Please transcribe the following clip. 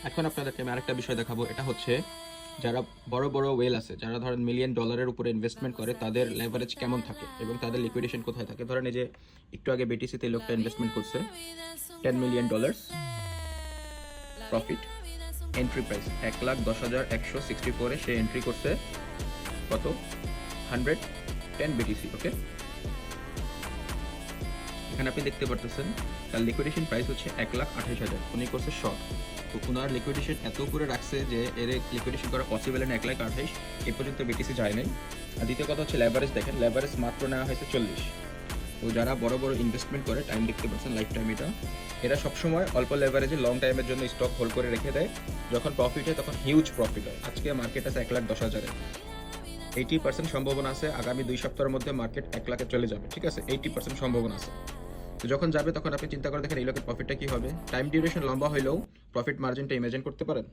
এখন আপনাদেরকে আমি আরেকটা বিষয় দেখাবো, এটা হচ্ছে যারা বড় বড় ওয়েল আছে, যারা ধরেন মিলিয়ন ডলারের উপরে ইনভেস্টমেন্ট করে, তাদের লেভারেজ কেমন থাকে এবং তাদের লিকুইডেশন কোথায় থাকে। ধরেন এই যে একটু আগে বিটিসিতে লোকটা ইনভেস্টমেন্ট করছে $10 মিলিয়ন প্রফিট, এন্ট্রি প্রাইস 1,10,164 সে এন্ট্রি করছে কত, 110 বিটিসি। ওকে, এখানে আপনি দেখতে পারতেছেন তার লিকুইডেশন প্রাইস হচ্ছে 1,28,000, উনি করছে শর্ট। তো ওনার লিকুইডেশন এত করে রাখছে যে এর লিকুইডেশন করা পসিবল না, 1,28,000 এই পর্যন্ত বিটিসি যায় নাই। আর দ্বিতীয় কথা হচ্ছে লেভারেজ দেখেন, লেভারেজ মাত্র নেওয়া হয়েছে 40। তো যারা বড় বড় ইনভেস্টমেন্ট করে, টাইম দেখতে পাচ্ছেন লাইফ টাইম, এরা সবসময় অল্প লেভারেজে লং টাইমের জন্য স্টক হোল্ড করে রেখে দেয়। যখন প্রফিট হয় তখন হিউজ প্রফিট হয়। আজকে মার্কেট আছে 1,10,000-এ, 80% সম্ভাবনা আছে আগামী 2 সপ্তাহের মধ্যে মার্কেট 1,00,000-এ চলে যাবে। ঠিক আছে, 80% সম্ভাবনা আছে। তো যখন যাবে তখন আপনি চিন্তা করে দেখেন এই লোকের প্রফিটটা কি হবে। টাইম ডিউরেশন লম্বা হইলেও প্রফিট মার্জিনটা ইমাজিন করতে পারেন।